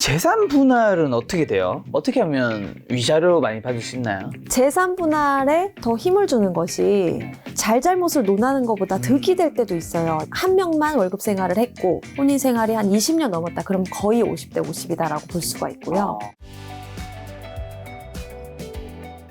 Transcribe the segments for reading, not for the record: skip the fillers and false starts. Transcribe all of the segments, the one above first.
재산 분할은 어떻게 돼요? 어떻게 하면 위자료 많이 받을 수 있나요? 재산 분할에 더 힘을 주는 것이 잘잘못을 논하는 것보다 득이 될 때도 있어요. 한 명만 월급 생활을 했고 혼인 생활이 한 20년 넘었다. 그럼 거의 50대 50이다라고 볼 수가 있고요.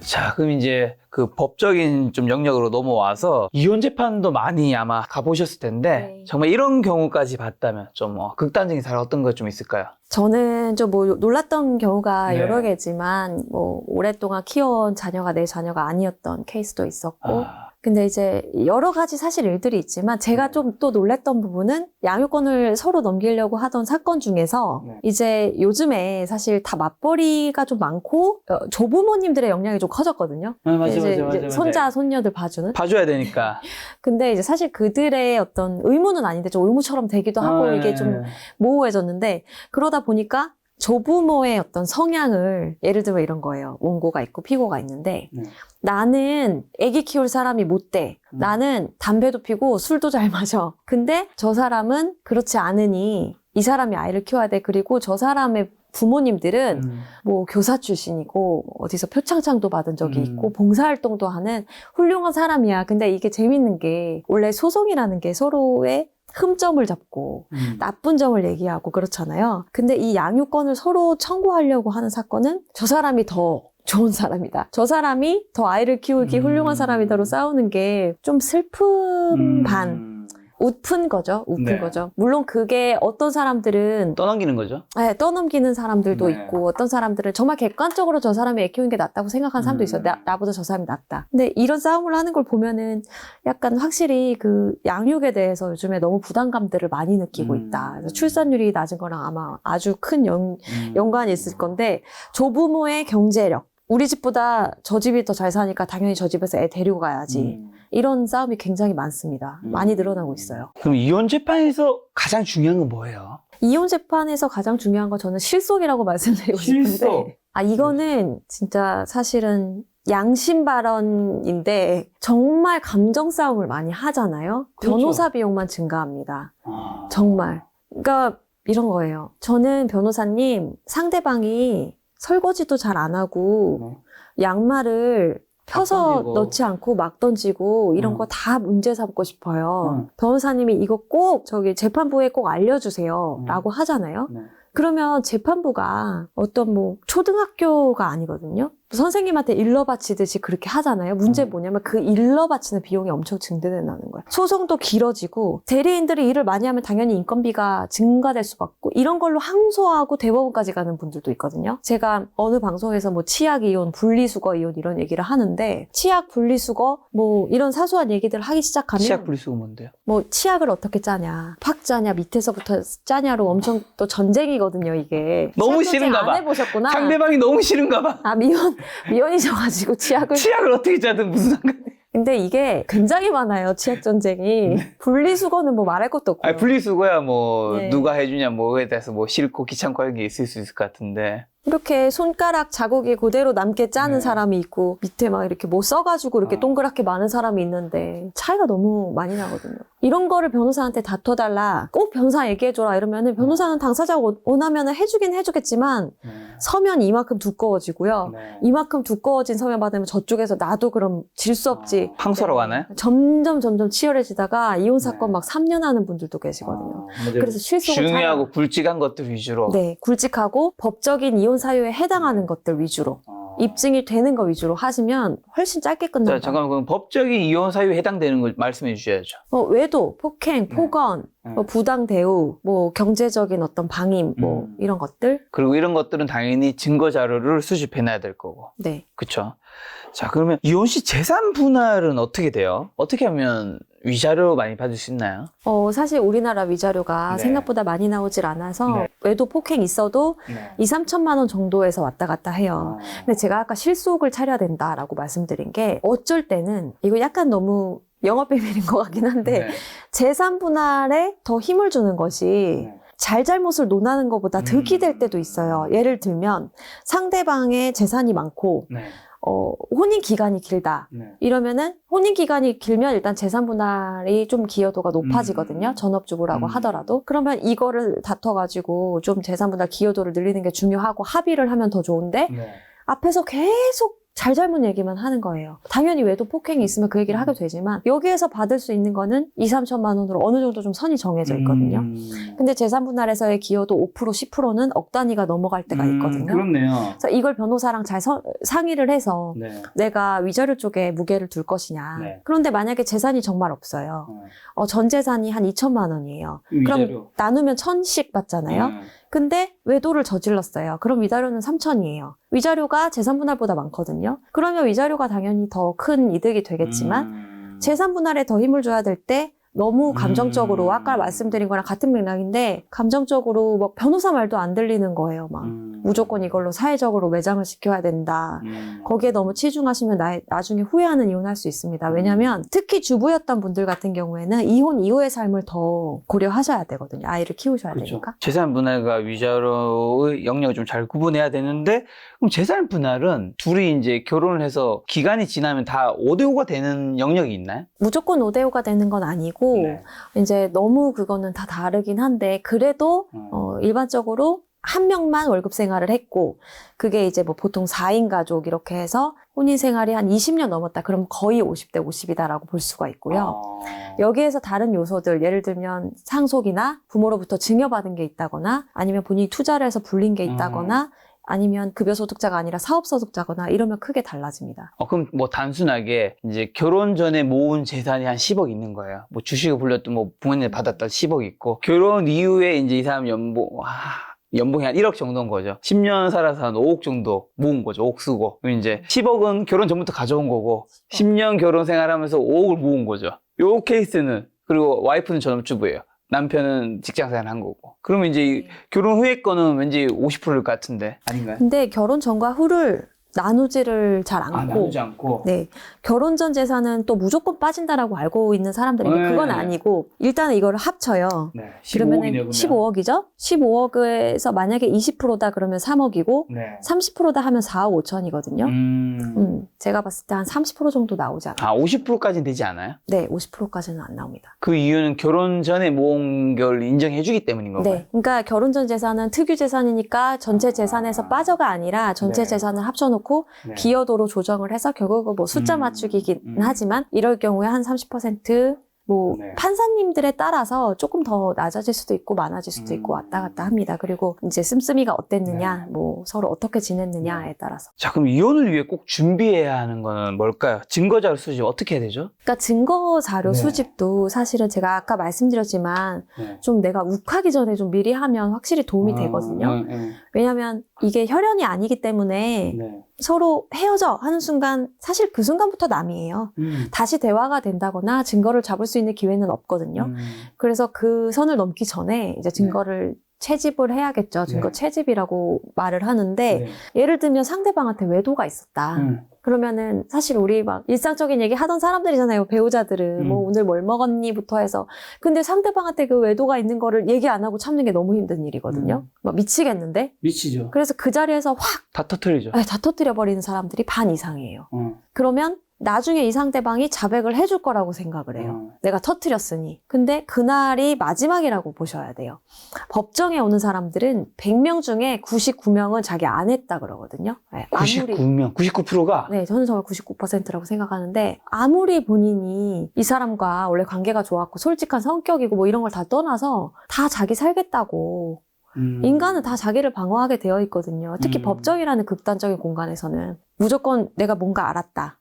자, 그럼 이제 그 법적인 좀 영역으로 넘어와서 이혼 재판도 많이 아마 가보셨을 텐데 네. 정말 이런 경우까지 봤다면 좀 극단적인 사례 어떤 거 좀 있을까요? 저는 좀 뭐 놀랐던 경우가 네. 여러 개지만 뭐 오랫동안 키워온 자녀가 내 자녀가 아니었던 케이스도 있었고 근데 이제 여러 가지 사실 일들이 있지만 제가 좀 또 놀랬던 부분은 양육권을 서로 넘기려고 하던 사건 중에서 이제 요즘에 사실 다 맞벌이가 좀 많고 조부모님들의 영향이 좀 커졌거든요. 맞아, 이제 손자 손녀들 봐주는. 봐줘야 되니까. 근데 이제 사실 그들의 어떤 의무는 아닌데 좀 의무처럼 되기도 하고 이게 좀 모호해졌는데 그러다 보니까 조부모의 어떤 성향을 예를 들어 이런 거예요. 원고가 있고 피고가 있는데 나는 아기 키울 사람이 못 돼. 나는 담배도 피고 술도 잘 마셔. 근데 저 사람은 그렇지 않으니 이 사람이 아이를 키워야 돼. 그리고 저 사람의 부모님들은 뭐 교사 출신이고 어디서 표창장도 받은 적이 있고 봉사활동도 하는 훌륭한 사람이야. 근데 이게 재밌는 게 원래 소송이라는 게 서로의 흠점을 잡고 나쁜 점을 얘기하고 그렇잖아요. 근데 이 양육권을 서로 청구하려고 하는 사건은 저 사람이 더 좋은 사람이다. 저 사람이 더 아이를 키우기 훌륭한 사람이다로 싸우는 게 좀 슬픔 반. 웃픈 거죠. 웃픈 거죠. 물론 그게 어떤 사람들은 떠넘기는 거죠? 네, 떠넘기는 사람들도 네. 있고 어떤 사람들은 정말 객관적으로 저 사람이 애 키우는 게 낫다고 생각하는 사람도 있어요. 나보다 저 사람이 낫다. 근데 이런 싸움을 하는 걸 보면은 약간 확실히 그 양육에 대해서 요즘에 너무 부담감들을 많이 느끼고 있다. 그래서 출산율이 낮은 거랑 아마 아주 큰 연관이 있을 건데 조부모의 경제력. 우리 집보다 저 집이 더 잘 사니까 당연히 저 집에서 애 데리고 가야지. 이런 싸움이 굉장히 많습니다. 많이 늘어나고 있어요. 그럼 이혼 재판에서 가장 중요한 건 뭐예요? 이혼 재판에서 가장 중요한 건 저는 실속이라고 말씀드리고 실속. 싶은데 이거는 진짜 사실은 양심 발언인데 정말 감정 싸움을 많이 하잖아요. 그렇죠. 변호사 비용만 증가합니다. 정말. 그러니까 이런 거예요. 저는 변호사님 상대방이 설거지도 잘 안 하고 양말을 펴서 던지고. 넣지 않고 막 던지고 이런 거 다 문제 삼고 싶어요. 변호사님이 이거 꼭 저기 재판부에 꼭 알려주세요 라고 하잖아요. 그러면 재판부가 어떤 뭐 초등학교가 아니거든요. 선생님한테 일러 바치듯이 그렇게 하잖아요. 문제 뭐냐면 그 일러 바치는 비용이 엄청 증대된다는 거예요. 소송도 길어지고 대리인들이 일을 많이 하면 당연히 인건비가 증가될 수밖에 없고 이런 걸로 항소하고 대법원까지 가는 분들도 있거든요. 제가 어느 방송에서 뭐 치약 이혼, 분리수거 이혼 이런 얘기를 하는데 치약, 분리수거 뭐 이런 사소한 얘기들 하기 시작하면 치약 분리수거 뭔데요? 뭐 치약을 어떻게 짜냐, 팍 짜냐, 밑에서부터 짜냐로 엄청 또 전쟁이거든요, 이게. 너무 치약 싫은가 전쟁 봐. 안 해보셨구나. 상대방이 너무 싫은가 봐. 아, 미연이셔가지고 치약을. 치약을 어떻게 짜든 무슨 상관이. 근데 이게 굉장히 많아요, 치약 전쟁이. 분리수거는 뭐 말할 것도 없고. 아니, 분리수거야 뭐 네. 누가 해주냐 뭐에 대해서 뭐 싫고 귀찮고 하는 게 있을 수 있을 것 같은데. 이렇게 손가락 자국이 그대로 남게 짜는 네. 사람이 있고 밑에 막 이렇게 뭐 써가지고 이렇게 동그랗게 많은 사람이 있는데 차이가 너무 많이 나거든요. 이런 거를 변호사한테 다퉈달라. 꼭 변호사 얘기해줘라 이러면은 변호사는 당사자가 원하면 해주긴 해주겠지만 서면 이만큼 두꺼워지고요. 이만큼 두꺼워진 서면 받으면 저쪽에서 나도 그럼 질 수 없지. 항소라고 하나요? 점점 치열해지다가 이혼 사건 막 3년 하는 분들도 계시거든요. 그래서 실속을 중요하고 굵직한 것들 위주로. 네, 굵직하고 법적인 이혼 사유에 해당하는 것들 위주로 입증이 되는 거 위주로 하시면 훨씬 짧게 끝난다. 자, 잠깐만, 그럼 법적인 이혼 사유에 해당되는 걸 말씀해 주셔야죠. 외도, 폭행, 폭언, 뭐 부당 대우, 뭐 경제적인 어떤 방임, 뭐 이런 것들. 그리고 이런 것들은 당연히 증거 자료를 수집해놔야 될 거고. 네. 그쵸? 자, 그러면 이혼 시 재산 분할은 어떻게 돼요? 어떻게 하면 위자료 많이 받을 수 있나요? 사실 우리나라 위자료가 네. 생각보다 많이 나오질 않아서 네. 외도 폭행 있어도 2, 3천만 원 정도에서 왔다 갔다 해요. 근데 제가 아까 실속을 차려야 된다라고 말씀드린 게 어쩔 때는 이거 약간 너무 영업비밀인 것 같긴 한데 재산 분할에 더 힘을 주는 것이 잘잘못을 논하는 것보다 득이 될 때도 있어요. 예를 들면 상대방의 재산이 많고 혼인 기간이 길다. 네. 이러면은 혼인 기간이 길면 일단 재산 분할이 좀 기여도가 높아지거든요. 전업주부라고 하더라도. 그러면 이거를 다퉈가지고 좀 재산 분할 기여도를 늘리는 게 중요하고 합의를 하면 더 좋은데 네. 앞에서 계속 잘잘못 얘기만 하는 거예요. 당연히 외도 폭행이 있으면 그 얘기를 하게 되지만 여기에서 받을 수 있는 거는 2, 3천만 원으로 어느 정도 좀 선이 정해져 있거든요. 근데 재산 분할에서의 기여도 5%, 10%는 억 단위가 넘어갈 때가 있거든요. 그렇네요. 그래서 이걸 변호사랑 잘 상의를 해서 네. 내가 위자료 쪽에 무게를 둘 것이냐. 네. 그런데 만약에 재산이 정말 없어요. 전 재산이 한 2천만 원이에요. 그럼 위자료. 나누면 1,000씩 받잖아요. 근데 외도를 저질렀어요. 그럼 위자료는 3천이에요. 위자료가 재산 분할보다 많거든요. 그러면 위자료가 당연히 더 큰 이득이 되겠지만 재산 분할에 더 힘을 줘야 될 때 너무 감정적으로 아까 말씀드린 거랑 같은 맥락인데 감정적으로 막 변호사 말도 안 들리는 거예요. 막 무조건 이걸로 사회적으로 매장을 시켜야 된다. 거기에 너무 치중하시면 나중에 후회하는 이혼할 수 있습니다. 왜냐하면 특히 주부였던 분들 같은 경우에는 이혼 이후의 삶을 더 고려하셔야 되거든요. 아이를 키우셔야 그렇죠. 되니까. 재산 분할과 위자료의 영역을 좀 잘 구분해야 되는데 그럼 재산 분할은 둘이 이제 결혼을 해서 기간이 지나면 다 5대5가 되는 영역이 있나요? 무조건 5대5가 되는 건 아니고 네. 이제 너무 그거는 다 다르긴 한데 그래도 일반적으로 한 명만 월급 생활을 했고 그게 이제 뭐 보통 4인 가족 이렇게 해서 혼인 생활이 한 20년 넘었다. 그럼 거의 50대 50이다라고 볼 수가 있고요. 여기에서 다른 요소들 예를 들면 상속이나 부모로부터 증여받은 게 있다거나 아니면 본인이 투자를 해서 불린 게 있다거나 아니면 급여소득자가 아니라 사업소득자거나 이러면 크게 달라집니다. 그럼 뭐 단순하게 이제 결혼 전에 모은 재산이 한 10억 있는 거예요. 뭐 주식을 불렸던 뭐 부모님이 받았던 10억 있고 결혼 이후에 이제 이 사람 연봉이 한 1억 정도인 거죠. 10년 살아서 한 5억 정도 모은 거죠. 5억 쓰고. 그럼 이제 10억은 결혼 전부터 가져온 거고 10년 결혼 생활하면서 5억을 모은 거죠. 요 케이스는 그리고 와이프는 전업주부예요. 남편은 직장생활 한 거고. 그러면 이제 결혼 후에 거는 왠지 50%일 것 같은데. 아닌가요? 근데 결혼 전과 후를 나누지를 잘 않고, 나누지 않고. 네, 결혼 전 재산은 또 무조건 빠진다라고 알고 있는 사람들인데 그건 아니고 일단은 이거를 합쳐요. 네, 그러면은 15억이네요. 15억이죠? 15억에서 만약에 20%다 그러면 3억이고 네. 30%다 하면 4억 5천이거든요. 제가 봤을 때 한 30% 정도 나오지 않아요. 50%까지는 되지 않아요? 네, 50%까지는 안 나옵니다. 그 이유는 결혼 전에 모은 걸 인정해주기 때문인 건가요? 네, 그러니까 결혼 전 재산은 특유 재산이니까 전체 재산에서 빠져가 아니라 전체 네. 재산을 합쳐놓고 네. 기여도로 조정을 해서 결국은 뭐 숫자 맞추기긴 하지만 이럴 경우에 한 30% 뭐 네. 판사님들에 따라서 조금 더 낮아질 수도 있고 많아질 수도 있고 왔다 갔다 합니다. 그리고 이제 씀씀이가 어땠느냐, 뭐 서로 어떻게 지냈느냐에 따라서. 자, 그럼 이혼을 위해 꼭 준비해야 하는 거는 뭘까요? 증거자료 수집 어떻게 해야 되죠? 그러니까 증거 자료 네. 수집도 사실은 제가 아까 말씀드렸지만 네. 좀 내가 욱하기 전에 좀 미리 하면 확실히 도움이 되거든요. 왜냐하면 이게 혈연이 아니기 때문에 네. 서로 헤어져 하는 순간 사실 그 순간부터 남이에요. 다시 대화가 된다거나 증거를 잡을 수 있는 기회는 없거든요. 그래서 그 선을 넘기 전에 이제 증거를 채집을 해야겠죠. 증거 네. 채집이라고 말을 하는데 네. 예를 들면 상대방한테 외도가 있었다. 그러면은 사실 우리 막 일상적인 얘기 하던 사람들이잖아요. 배우자들은 뭐 오늘 뭘 먹었니부터 해서. 근데 상대방한테 그 외도가 있는 거를 얘기 안 하고 참는 게 너무 힘든 일이거든요. 막 미치겠는데. 미치죠. 그래서 그 자리에서 확 다 터뜨리죠. 다 터뜨려 버리는 사람들이 반 이상이에요. 그러면 나중에 이 상대방이 자백을 해줄 거라고 생각을 해요. 내가 터뜨렸으니. 근데 그날이 마지막이라고 보셔야 돼요. 법정에 오는 사람들은 100명 중에 99명은 자기 안 했다 그러거든요. 네, 99명, 99%가? 네, 저는 정말 99%라고 생각하는데 아무리 본인이 이 사람과 원래 관계가 좋았고 솔직한 성격이고 뭐 이런 걸 다 떠나서 다 자기 살겠다고 인간은 다 자기를 방어하게 되어 있거든요. 특히 법정이라는 극단적인 공간에서는 무조건 내가 뭔가 알았다.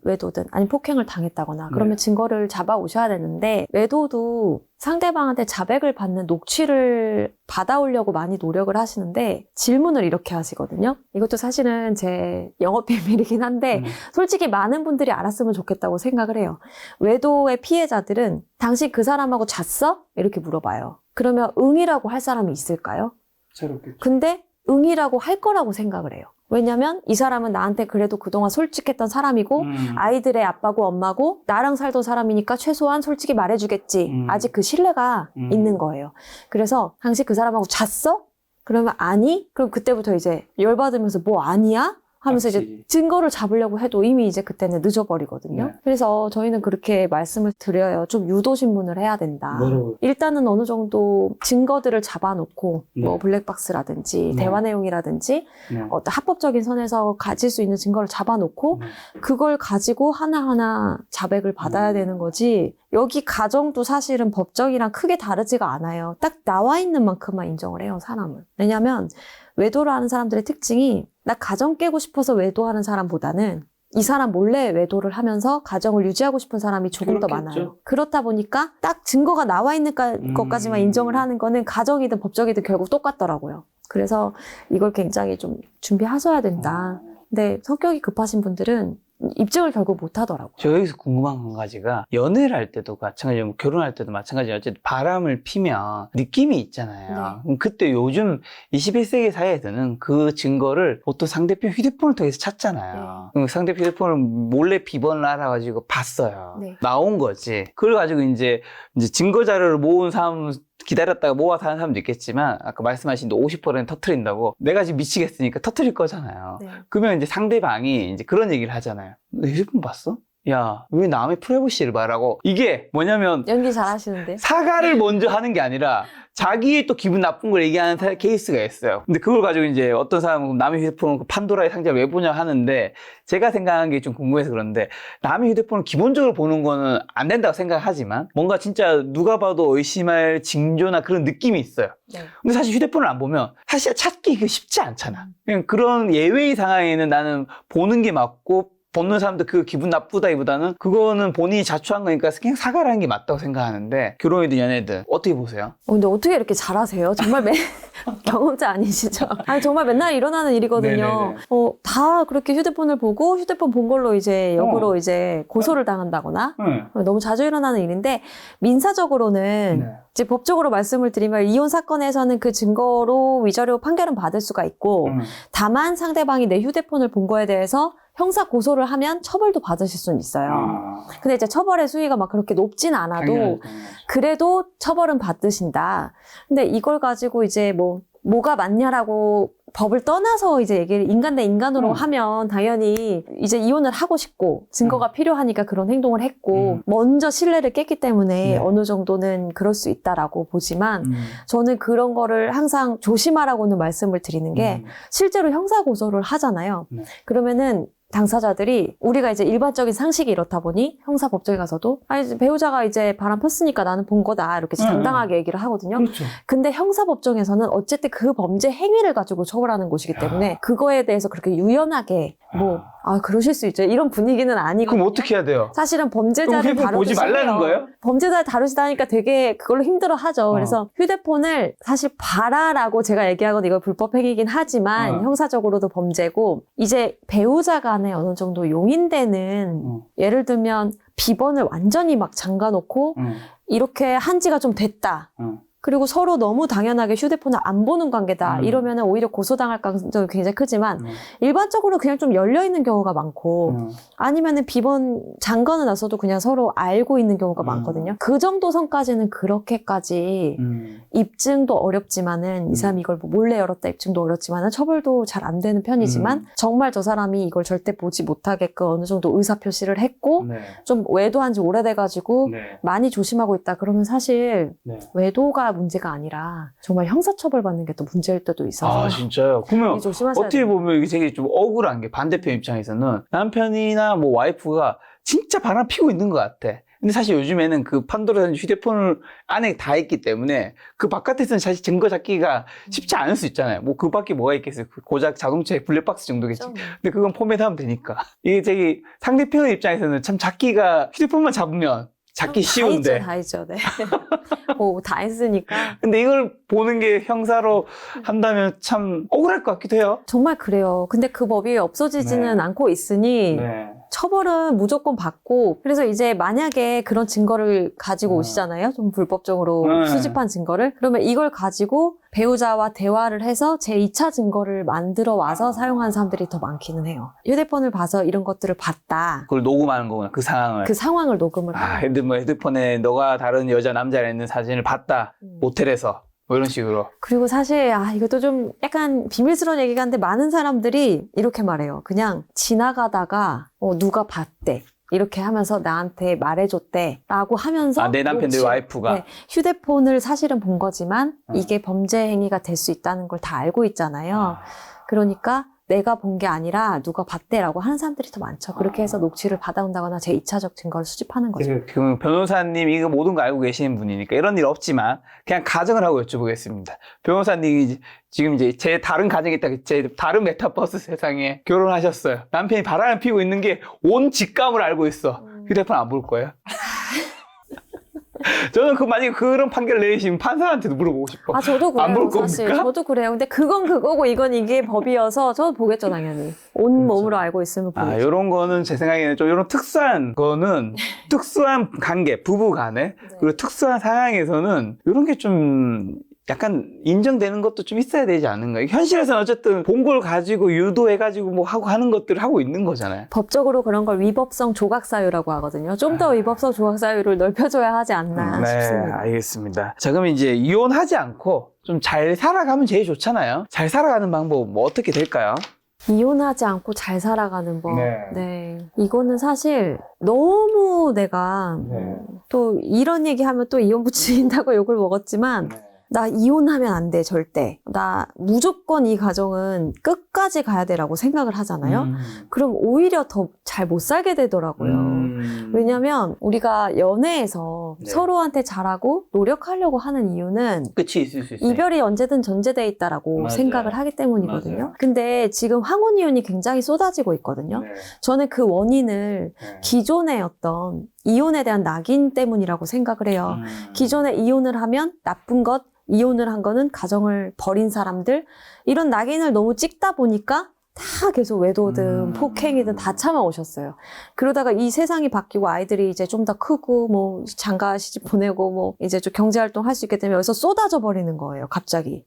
외도든 아니면 폭행을 당했다거나 그러면 증거를 잡아오셔야 되는데 외도도 상대방한테 자백을 받는 녹취를 받아오려고 많이 노력을 하시는데 질문을 이렇게 하시거든요. 이것도 사실은 제 영업 비밀이긴 한데 솔직히 많은 분들이 알았으면 좋겠다고 생각을 해요. 외도의 피해자들은 당신 그 사람하고 잤어? 이렇게 물어봐요. 그러면 응이라고 할 사람이 있을까요? 새롭겠죠. 근데 응이라고 할 거라고 생각을 해요. 왜냐면 이 사람은 나한테 그래도 그동안 솔직했던 사람이고 아이들의 아빠고 엄마고 나랑 살던 사람이니까 최소한 솔직히 말해주겠지. 아직 그 신뢰가 있는 거예요. 그래서 당신 그 사람하고 잤어? 그러면 아니? 그럼 그때부터 이제 열받으면서 뭐 아니야? 하면서 맞지. 이제 증거를 잡으려고 해도 이미 이제 그때는 늦어버리거든요. 네. 그래서 저희는 그렇게 말씀을 드려요. 좀 유도신문을 해야 된다. 뭐라고요? 일단은 어느 정도 증거들을 잡아놓고 네. 뭐 블랙박스라든지 네. 대화 내용이라든지 네. 어떤 합법적인 선에서 가질 수 있는 증거를 잡아놓고 네. 그걸 가지고 하나하나 자백을 받아야 되는 거지. 여기 가정도 사실은 법정이랑 크게 다르지가 않아요. 딱 나와 있는 만큼만 인정을 해요, 사람은. 왜냐면 외도를 하는 사람들의 특징이 나 가정 깨고 싶어서 외도하는 사람보다는 이 사람 몰래 외도를 하면서 가정을 유지하고 싶은 사람이 조금 더 그렇겠죠. 많아요. 그렇다 보니까 딱 증거가 나와 있는 것까지만 인정을 하는 거는 가정이든 법정이든 결국 똑같더라고요. 그래서 이걸 굉장히 좀 준비하셔야 된다. 근데 성격이 급하신 분들은 입증을 결국 못 하더라고요. 저 여기서 궁금한 한 가지가 연애를 할 때도 마찬가지고 결혼할 때도 마찬가지예요. 어쨌든 바람을 피면 느낌이 있잖아요. 그럼 그때 요즘 21세기 사회에서는 그 증거를 보통 상대편 휴대폰을 통해서 찾잖아요. 그럼 상대편 휴대폰을 몰래 비번을 알아가지고 봤어요. 네. 나온 거지. 그래가지고 이제 증거 자료를 모은 사람 기다렸다가 모아서 하는 사람도 있겠지만 아까 말씀하신 50%는 터트린다고 내가 지금 미치겠으니까 터트릴 거잖아요. 네. 그러면 이제 상대방이 이제 그런 얘기를 하잖아요. 너 휴대폰 봤어? 야, 왜 남의 프라이버시를 말하고 이게 뭐냐면 연기 잘하시는데. 사과를 먼저 하는 게 아니라 자기의 또 기분 나쁜 걸 얘기하는 케이스가 있어요. 근데 그걸 가지고 이제 어떤 사람은 남의 휴대폰을 판도라의 상자를 왜 보냐 하는데 제가 생각한 게 좀 궁금해서 그런데 남의 휴대폰을 기본적으로 보는 거는 안 된다고 생각하지만 뭔가 진짜 누가 봐도 의심할 징조나 그런 느낌이 있어요. 네. 근데 사실 휴대폰을 안 보면 사실 찾기 그 쉽지 않잖아. 그냥 그런 예외의 상황에는 나는 보는 게 맞고 보는 사람도 그 기분 나쁘다기보다는 그거는 본인이 자초한 거니까 그냥 사과를 하는 게 맞다고 생각하는데 결혼이든 연애든 어떻게 보세요? 근데 어떻게 이렇게 잘하세요? 정말 경험자 아니시죠? 아니, 정말 맨날 일어나는 일이거든요. 네네네. 다 그렇게 휴대폰을 보고 휴대폰 본 걸로 이제 역으로 이제 고소를 당한다거나 네. 너무 자주 일어나는 일인데 민사적으로는 네. 이제 법적으로 말씀을 드리면 이혼 사건에서는 그 증거로 위자료 판결은 받을 수가 있고 다만 상대방이 내 휴대폰을 본 거에 대해서 형사 고소를 하면 처벌도 받으실 수는 있어요. 근데 이제 처벌의 수위가 막 그렇게 높진 않아도 그래도 처벌은 받으신다. 근데 이걸 가지고 이제 뭐가 맞냐라고 법을 떠나서 이제 얘기를 인간 대 인간으로 하면 당연히 이제 이혼을 하고 싶고 증거가 필요하니까 그런 행동을 했고 먼저 신뢰를 깼기 때문에 네. 어느 정도는 그럴 수 있다라고 보지만 저는 그런 거를 항상 조심하라고는 말씀을 드리는 게 실제로 형사 고소를 하잖아요. 네. 그러면은 당사자들이 우리가 이제 일반적인 상식이 이렇다 보니 형사 법정에 가서도 아니 배우자가 이제 바람 폈으니까 나는 본 거다 이렇게 당당하게 얘기를 하거든요. 그렇죠. 근데 형사 법정에서는 어쨌든 그 범죄 행위를 가지고 처벌하는 곳이기 때문에 그거에 대해서 그렇게 유연하게 그러실 수 있죠. 이런 분위기는 아니고. 그럼 어떻게 해야 돼요? 사실은 범죄자를 그럼 휴대폰 다루기 보지 말라는 싫어요. 거예요? 범죄자를 다루시다 하니까 되게 그걸로 힘들어 하죠. 그래서 휴대폰을 사실 봐라라고 제가 얘기하건 이거 불법 행위긴 하지만 형사적으로도 범죄고 이제 배우자 간에 어느 정도 용인되는 예를 들면 비번을 완전히 막 잠가놓고 이렇게 한 지가 좀 됐다. 그리고 서로 너무 당연하게 휴대폰을 안 보는 관계다. 이러면은 오히려 고소당할 가능성이 굉장히 크지만 일반적으로 그냥 좀 열려있는 경우가 많고 아니면은 비번 잠궈는 놨어도 그냥 서로 알고 있는 경우가 많거든요. 그 정도 선까지는 그렇게까지 입증도 어렵지만은 이 사람이 이걸 뭐 몰래 열었다 입증도 어렵지만은 처벌도 잘 안 되는 편이지만 정말 저 사람이 이걸 절대 보지 못하게끔 어느 정도 의사표시를 했고 좀 외도한 지 오래돼가지고 많이 조심하고 있다. 그러면 사실 외도가 문제가 아니라 정말 형사처벌 받는 게 또 문제일 때도 있어서 아 진짜요? 그러면 조심하셔야 어떻게 돼요. 보면 이게 되게 좀 억울한 게 반대편 입장에서는 남편이나 뭐 와이프가 진짜 바람 피고 있는 것 같아. 근데 사실 요즘에는 그 판도라 휴대폰을 안에 다 있기 때문에 그 바깥에서는 사실 증거 찾기가 쉽지 않을 수 있잖아요. 뭐 그 밖에 뭐가 있겠어요. 그 고작 자동차의 블랙박스 정도겠지. 그렇죠. 근데 그건 포맷하면 되니까. 이게 되게 상대편 입장에서는 참 찾기가 휴대폰만 잡으면 찾기 쉬운데. 다 있죠. 네. 다 했으니까. 근데 이걸 보는 게 형사로 한다면 참 억울할 것 같기도 해요. 정말 그래요. 근데 그 법이 없어지지는 않고 있으니 처벌은 무조건 받고 그래서 이제 만약에 그런 증거를 가지고 오시잖아요. 좀 불법적으로 수집한 증거를. 그러면 이걸 가지고 배우자와 대화를 해서 제2차 증거를 만들어 와서 사용하는 사람들이 더 많기는 해요. 휴대폰을 봐서 이런 것들을 봤다. 그걸 녹음하는 거구나, 그 상황을. 그 상황을 녹음을 뭐 핸드폰에 너가 다른 여자, 남자가 있는 사진을 봤다. 모텔에서. 뭐 이런 식으로. 그리고 사실 이것도 좀 약간 비밀스러운 얘기가 한데 많은 사람들이 이렇게 말해요. 그냥 지나가다가 누가 봤대. 이렇게 하면서 나한테 말해줬대 라고 하면서 내 남편, 내 와이프가. 네, 휴대폰을 사실은 본 거지만 이게 범죄 행위가 될 수 있다는 걸 다 알고 있잖아요. 그러니까 내가 본 게 아니라 누가 봤대라고 하는 사람들이 더 많죠. 그렇게 해서 녹취를 받아온다거나 제2차적 증거를 수집하는 거죠. 그 변호사님 이거 모든 거 알고 계시는 분이니까 이런 일 없지만 그냥 가정을 하고 여쭤보겠습니다. 변호사님이 지금 이제 제 다른 가정에 있다, 제 다른 메타버스 세상에 결혼하셨어요. 남편이 바람을 피우고 있는 게 온 직감을 알고 있어. 휴대폰 안 볼 거예요? 저는 만약에 그런 판결 내리시면 판사한테도 물어보고 싶어. 저도 그래요. 안 볼 사실 겁니까? 저도 그래요. 근데 그건 그거고 이건 이게 법이어서 저도 보겠죠, 당연히. 온 몸으로 알고 있으면 보겠죠. 요런 거는 제 생각에는 좀 요런 특수한 거는 특수한 관계, 부부 간에 그리고 특수한 상황에서는 요런 게 좀 약간 인정되는 것도 좀 있어야 되지 않은가. 현실에서는 어쨌든 본 걸 가지고 유도해가지고 뭐 하고 하는 것들을 하고 있는 거잖아요. 법적으로 그런 걸 위법성 조각사유라고 하거든요. 좀 더 위법성 조각사유를 넓혀줘야 하지 않나 네, 싶습니다. 알겠습니다. 자, 그럼 이제 이혼하지 않고 좀 잘 살아가면 제일 좋잖아요. 잘 살아가는 방법 뭐 어떻게 될까요? 이혼하지 않고 잘 살아가는 법. 네. 네. 이거는 사실 너무 내가 또 이런 얘기하면 또 이혼 부추긴다고 욕을 먹었지만 나 이혼하면 안 돼, 절대. 나 무조건 이 가정은 끝까지 가야 돼라고 생각을 하잖아요. 그럼 오히려 더 잘 못 살게 되더라고요. 왜냐면 우리가 연애에서 서로한테 잘하고 노력하려고 하는 이유는 끝이 있을 수 있어요. 이별이 언제든 전제돼 있다라고 맞아요. 생각을 하기 때문이거든요. 맞아요. 근데 지금 황혼 이혼이 굉장히 쏟아지고 있거든요. 저는 그 원인을 기존의 어떤 이혼에 대한 낙인 때문이라고 생각을 해요. 기존에 이혼을 하면 나쁜 것, 이혼을 한 거는 가정을 버린 사람들, 이런 낙인을 너무 찍다 보니까 다 계속 외도든 폭행이든 다 참아오셨어요. 그러다가 이 세상이 바뀌고 아이들이 이제 좀 더 크고 뭐 장가 시집 보내고 뭐 이제 좀 경제활동 할 수 있기 때문에 여기서 쏟아져 버리는 거예요. 갑자기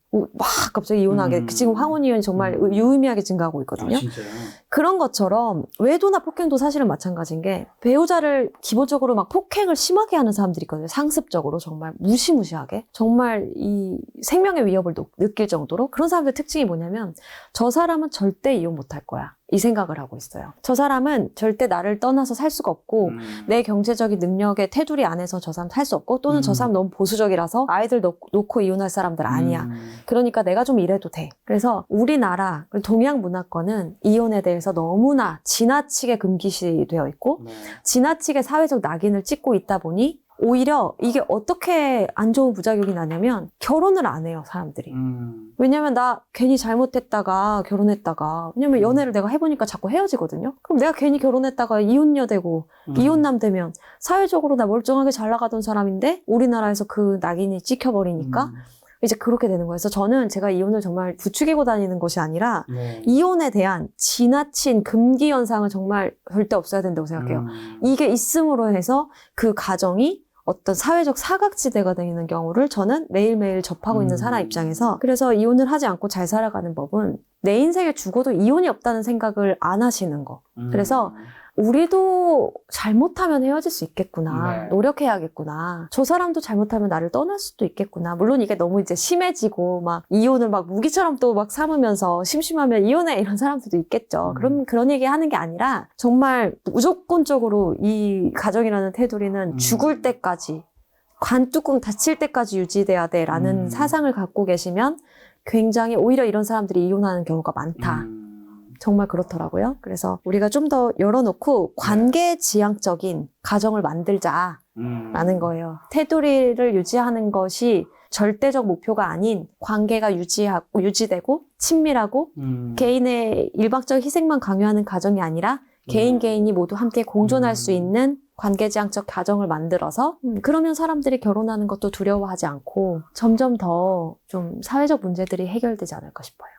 갑자기 이혼하게. 지금 황혼 이혼이 정말 유의미하게 증가하고 있거든요. 진짜요? 그런 것처럼 외도나 폭행도 사실은 마찬가지인 게 배우자를 기본적으로 막 폭행을 심하게 하는 사람들이 있거든요. 상습적으로 정말 무시무시하게 정말 이 생명의 위협을 느낄 정도로. 그런 사람들 특징이 뭐냐면 저 사람은 절대 이혼 못할 거야. 이 생각을 하고 있어요. 저 사람은 절대 나를 떠나서 살 수가 없고 내 경제적인 능력의 테두리 안에서 저 사람 살 수 없고 또는 저 사람 너무 보수적이라서 아이들 놓고 이혼할 사람들 아니야. 그러니까 내가 좀 이래도 돼. 그래서 우리나라 동양 문화권은 이혼에 대해서 너무나 지나치게 금기시되어 있고 지나치게 사회적 낙인을 찍고 있다 보니 오히려 이게 어떻게 안 좋은 부작용이 나냐면 결혼을 안 해요, 사람들이. 왜냐면 나 괜히 잘못했다가 결혼했다가, 왜냐면 연애를 내가 해보니까 자꾸 헤어지거든요. 그럼 내가 괜히 결혼했다가 이혼녀 되고 이혼남 되면 사회적으로 나 멀쩡하게 잘 나가던 사람인데 우리나라에서 그 낙인이 찍혀버리니까 이제 그렇게 되는 거예요. 그래서 저는 제가 이혼을 정말 부추기고 다니는 것이 아니라 이혼에 대한 지나친 금기 현상은 정말 절대 없어야 된다고 생각해요. 이게 있음으로 해서 그 가정이 어떤 사회적 사각지대가 되는 경우를 저는 매일매일 접하고 있는 사람 입장에서, 그래서 이혼을 하지 않고 잘 살아가는 법은 내 인생에 죽어도 이혼이 없다는 생각을 안 하시는 거. 그래서 우리도 잘못하면 헤어질 수 있겠구나. 노력해야겠구나. 저 사람도 잘못하면 나를 떠날 수도 있겠구나. 물론 이게 너무 이제 심해지고 막 이혼을 막 무기처럼 또 막 삼으면서 심심하면 이혼해 이런 사람들도 있겠죠. 그런 얘기 하는 게 아니라 정말 무조건적으로 이 가정이라는 테두리는 죽을 때까지 관뚜껑 닫힐 때까지 유지돼야 돼라는 사상을 갖고 계시면 굉장히 오히려 이런 사람들이 이혼하는 경우가 많다. 정말 그렇더라고요. 그래서 우리가 좀 더 열어놓고 관계지향적인 가정을 만들자라는 거예요. 테두리를 유지하는 것이 절대적 목표가 아닌 관계가 유지되고 친밀하고 개인의 일방적 희생만 강요하는 가정이 아니라 개인이 모두 함께 공존할 수 있는 관계지향적 가정을 만들어서 그러면 사람들이 결혼하는 것도 두려워하지 않고 점점 더 좀 사회적 문제들이 해결되지 않을까 싶어요.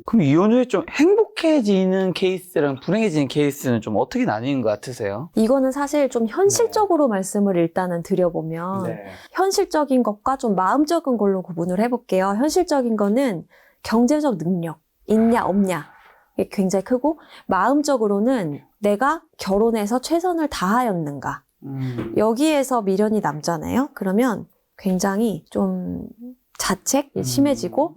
그럼 이혼 후에 좀 행복해지는 케이스랑 불행해지는 케이스는 좀 어떻게 나뉘는 것 같으세요? 이거는 사실 좀 현실적으로 말씀을 일단은 드려보면 현실적인 것과 좀 마음적인 걸로 구분을 해볼게요. 현실적인 거는 경제적 능력, 있냐 없냐 이게 굉장히 크고, 마음적으로는 내가 결혼해서 최선을 다하였는가 여기에서 미련이 남잖아요. 그러면 굉장히 좀 자책이 심해지고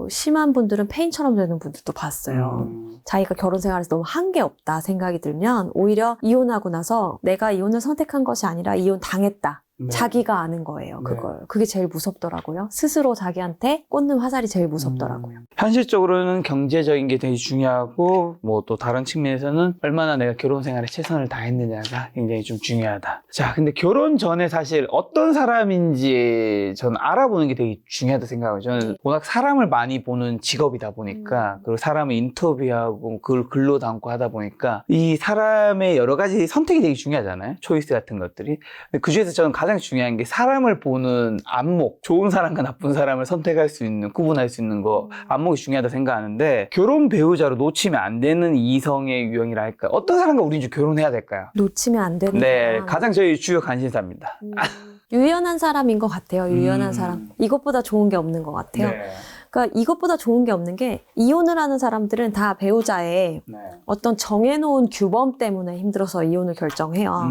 심한 분들은 페인처럼 되는 분들도 봤어요. 자기가 결혼 생활에서 너무 한게 없다 생각이 들면 오히려 이혼하고 나서 내가 이혼을 선택한 것이 아니라 이혼 당했다. 네. 자기가 아는 거예요, 그걸. 그게 제일 무섭더라고요. 스스로 자기한테 꽂는 화살이 제일 무섭더라고요. 현실적으로는 경제적인 게 되게 중요하고 뭐 또 다른 측면에서는 얼마나 내가 결혼 생활에 최선을 다했느냐가 굉장히 좀 중요하다. 자, 근데 결혼 전에 사실 어떤 사람인지 저는 알아보는 게 되게 중요하다 생각해요. 저는 워낙 사람을 많이 보는 직업이다 보니까 그리고 사람을 인터뷰하고 그걸 글로 담고 하다 보니까 이 사람의 여러 가지 선택이 되게 중요하잖아요. 초이스 같은 것들이. 근데 그중에서 저는 가장 중요한 게 사람을 보는 안목, 좋은 사람과 나쁜 사람을 선택할 수 있는, 구분할 수 있는 거, 안목이 중요하다 생각하는데 결혼 배우자로 놓치면 안 되는 이성의 유형이라 할까요? 어떤 사람과 우린 좀 결혼해야 될까요? 놓치면 안 되는 네, 사람. 가장 저희 주요 관심사입니다. 유연한 사람인 것 같아요. 유연한 사람. 이것보다 좋은 게 없는 것 같아요. 네. 그러니까 이것보다 좋은 게 없는 게 이혼을 하는 사람들은 다 배우자의 네. 어떤 정해놓은 규범 때문에 힘들어서 이혼을 결정해요.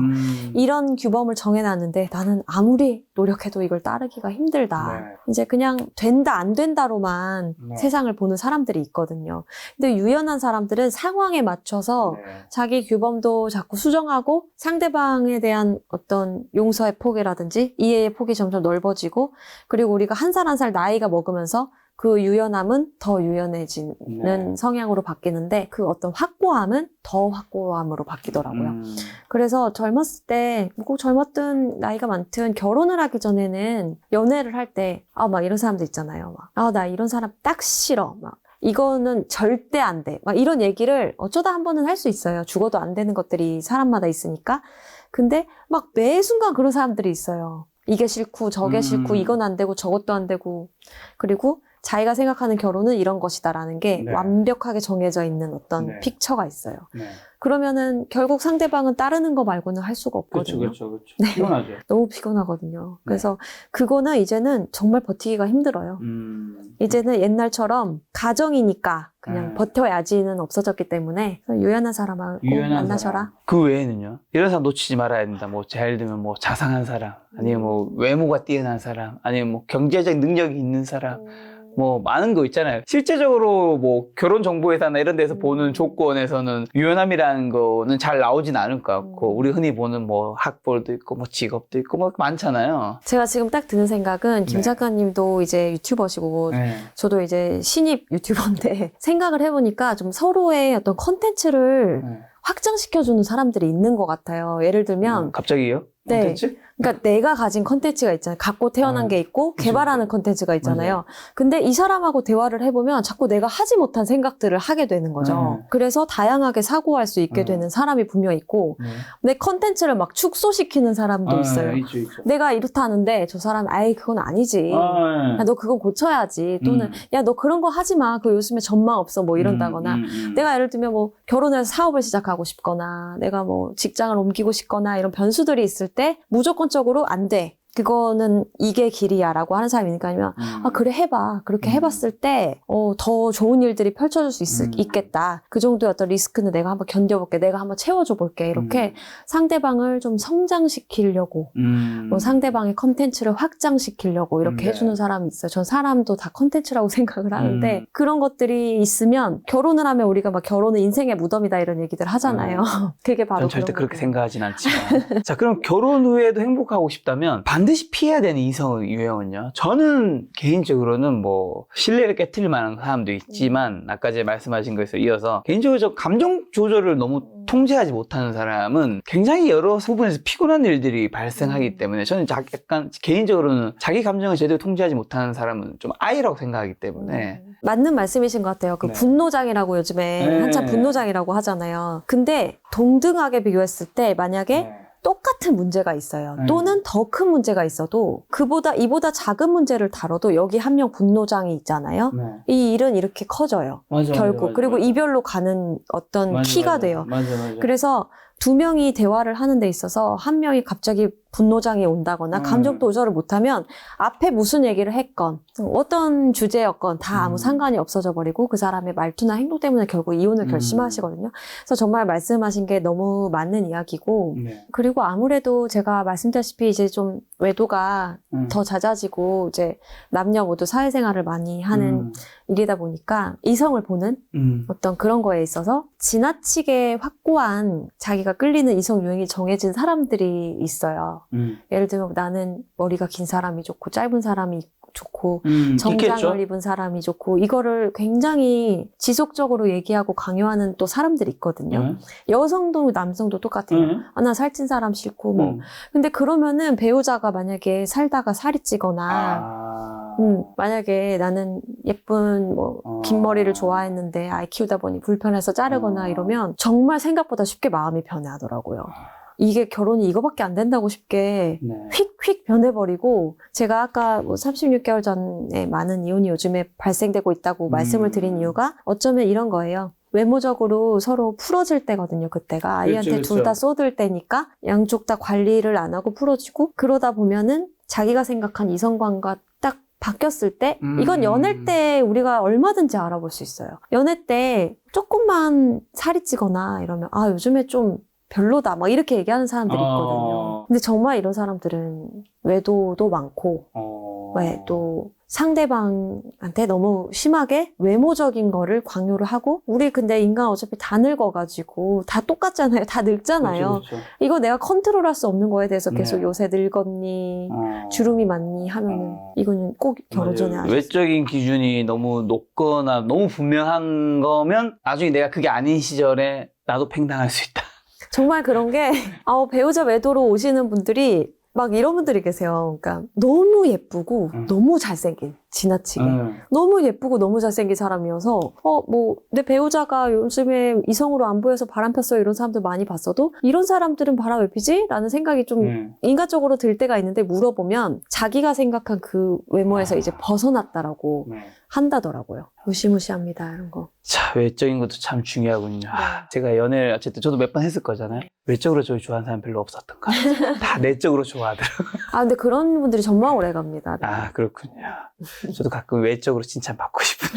이런 규범을 정해놨는데 나는 아무리 노력해도 이걸 따르기가 힘들다. 네. 이제 그냥 된다 안 된다로만 네. 세상을 보는 사람들이 있거든요. 근데 유연한 사람들은 상황에 맞춰서 네. 자기 규범도 자꾸 수정하고 상대방에 대한 어떤 용서의 폭이라든지 이해의 폭이 점점 넓어지고 그리고 우리가 한 살 한 살 나이가 먹으면서 그 유연함은 더 유연해지는 네. 성향으로 바뀌는데 그 어떤 확고함은 더 확고함으로 바뀌더라고요. 그래서 젊었을 때, 꼭 젊었든 나이가 많든 결혼을 하기 전에는 연애를 할 때, 막 이런 사람들 있잖아요. 나 이런 사람 딱 싫어. 이거는 절대 안 돼. 이런 얘기를 어쩌다 한 번은 할 수 있어요. 죽어도 안 되는 것들이 사람마다 있으니까. 근데 막 매 순간 그런 사람들이 있어요. 이게 싫고 저게 싫고 이건 안 되고 저것도 안 되고. 그리고 자기가 생각하는 결혼은 이런 것이다라는 게 네. 완벽하게 정해져 있는 어떤 네. 픽처가 있어요. 네. 그러면은 결국 상대방은 따르는 거 말고는 할 수가 없거든요. 그렇죠. 네. 피곤하죠. 너무 피곤하거든요. 그래서 그거는 이제는 정말 버티기가 힘들어요. 이제는 옛날처럼 가정이니까 그냥 버텨야지는 없어졌기 때문에 유연한 사람하고 만나셔라. 그 외에는요? 이런 사람 놓치지 말아야 된다. 뭐 예를 들면 뭐 자상한 사람, 아니면 뭐 외모가 뛰어난 사람, 아니면 뭐 경제적 능력이 있는 사람. 뭐 많은 거 있잖아요. 실제적으로 뭐 결혼정보회사나 이런 데서 보는 조건에서는 유연함이라는 거는 잘 나오진 않을 것 같고 우리 흔히 보는 뭐 학벌도 있고 뭐 직업도 있고 뭐 많잖아요. 제가 지금 딱 드는 생각은 김 네. 작가님도 이제 유튜버시고 네. 저도 이제 신입 유튜버인데 생각을 해보니까 좀 서로의 어떤 컨텐츠를 확장시켜주는 사람들이 있는 것 같아요. 예를 들면 갑자기요? 네. 컨텐츠? 그러니까 내가 가진 컨텐츠가 있잖아요. 갖고 태어난 게 있고 개발하는 컨텐츠가 있잖아요. 근데 이 사람하고 대화를 해보면 자꾸 내가 하지 못한 생각들을 하게 되는 거죠. 그래서 다양하게 사고할 수 있게 되는 사람이 분명히 있고 내 컨텐츠를 막 축소시키는 사람도 있어요. 있죠. 내가 이렇다는데 저 사람 그건 아니지. 야, 너 그건 고쳐야지. 또는 야, 너 그런 거 하지 마. 그 요즘에 전망 없어. 뭐 이런다거나. 내가 예를 들면 뭐 결혼해서 사업을 시작하고 싶거나 내가 뭐 직장을 옮기고 싶거나 이런 변수들이 있을 때 무조건적으로 안 돼. 그거는 이게 길이야 라고 하는 사람이 있으니까 아니면 그래 해봐. 그렇게 해봤을 때 더 좋은 일들이 펼쳐질 수 있겠다. 그 정도의 어떤 리스크는 내가 한번 견뎌볼게. 내가 한번 채워줘 볼게. 이렇게 상대방을 좀 성장시키려고 뭐 상대방의 컨텐츠를 확장시키려고 이렇게 해주는 사람이 있어요. 전 사람도 다 컨텐츠라고 생각을 하는데 그런 것들이 있으면 결혼을 하면 우리가 막 결혼은 인생의 무덤이다 이런 얘기들 하잖아요. 그게 바로 전 절대 그런 그렇게 거고요. 생각하진 않지만 자, 그럼 결혼 후에도 행복하고 싶다면 반드시 피해야 되는 이성 유형은요? 저는 개인적으로는 뭐 신뢰를 깨트릴 만한 사람도 있지만 아까 제가 말씀하신 거에서 이어서 개인적으로 저 감정 조절을 너무 통제하지 못하는 사람은 굉장히 여러 부분에서 피곤한 일들이 발생하기 때문에 저는 약간 개인적으로는 자기 감정을 제대로 통제하지 못하는 사람은 좀 아이라고 생각하기 때문에 맞는 말씀이신 것 같아요. 그 네. 분노장이라고 요즘에 네. 한참 분노장이라고 하잖아요. 근데 동등하게 비교했을 때 만약에 똑같은 문제가 있어요. 또는 더 큰 문제가 있어도 이보다 작은 문제를 다뤄도 여기 한 명 분노장이 있잖아요. 이 일은 이렇게 커져요. 결국. 그리고 이별로 가는 어떤 키가 돼요. 맞아. 그래서 두 명이 대화를 하는 데 있어서 한 명이 갑자기 분노장애 온다거나 감정 조절을 못하면 앞에 무슨 얘기를 했건 어떤 주제였건 다 아무 상관이 없어져 버리고 그 사람의 말투나 행동 때문에 결국 이혼을 결심하시거든요. 그래서 정말 말씀하신 게 너무 맞는 이야기고 네. 그리고 아무래도 제가 말씀드렸다시피 이제 좀 외도가 더 잦아지고 이제 남녀 모두 사회생활을 많이 하는 일이다 보니까 이성을 보는 어떤 그런 거에 있어서 지나치게 확고한 자기가 끌리는 이성 유형이 정해진 사람들이 있어요. 예를 들면 나는 머리가 긴 사람이 좋고 짧은 사람이 좋고 정장을 있겠죠? 입은 사람이 좋고 이거를 굉장히 지속적으로 얘기하고 강요하는 또 사람들이 있거든요. 여성도 남성도 똑같아요. 아, 나 살찐 사람 싫고 뭐. 근데 그러면은 배우자가 만약에 살다가 살이 찌거나 만약에 나는 예쁜 뭐 긴 머리를 좋아했는데 아이 키우다 보니 불편해서 자르거나 이러면 정말 생각보다 쉽게 마음이 변해하더라고요. 이게 결혼이 이거밖에 안 된다고 쉽게 휙휙 변해버리고 제가 아까 뭐 36개월 전에 많은 이혼이 요즘에 발생되고 있다고 말씀을 드린 이유가 어쩌면 이런 거예요. 외모적으로 서로 풀어질 때거든요. 그때가 아이한테 그렇죠. 둘 다 쏟을 때니까 양쪽 다 관리를 안 하고 풀어지고 그러다 보면은 자기가 생각한 이성관과 딱 바뀌었을 때 이건 연애 때 우리가 얼마든지 알아볼 수 있어요. 연애 때 조금만 살이 찌거나 이러면 아 요즘에 좀 별로다 막 이렇게 얘기하는 사람들이 있거든요. 근데 정말 이런 사람들은 외도도 많고 왜 또 상대방한테 너무 심하게 외모적인 거를 강요를 하고 우리 근데 인간 어차피 다 늙어가지고 다 똑같잖아요. 다 늙잖아요. 그렇죠. 이거 내가 컨트롤할 수 없는 거에 대해서 계속 네. 요새 늙었니 주름이 많니 하면은 이거는 꼭 결혼 전에 하셨어요. 외적인 기준이 너무 높거나 너무 분명한 거면 나중에 내가 그게 아닌 시절에 나도 팽당할 수 있다. 정말 그런 게 배우자 외도로 오시는 분들이 막 이런 분들이 계세요. 그러니까 너무 예쁘고 너무 잘생긴 지나치게 너무 예쁘고 너무 잘생긴 사람이어서 뭐 내 배우자가 요즘에 이성으로 안 보여서 바람 폈어요 이런 사람들 많이 봤어도 이런 사람들은 바람 왜 피지? 라는 생각이 좀 인간적으로 들 때가 있는데 물어보면 자기가 생각한 그 외모에서 이제 벗어났다라고 한다더라고요. 무시무시합니다 이런 거. 자, 외적인 것도 참 중요하군요. 제가 연애를 어쨌든 저도 몇 번 했을 거잖아요. 외적으로 저를 좋아하는 사람 별로 없었던가. 다 내적으로 좋아하더라고요. 근데 그런 분들이 정말 오래 갑니다. 네. 아, 그렇군요. 저도 가끔 외적으로 칭찬받고 싶은.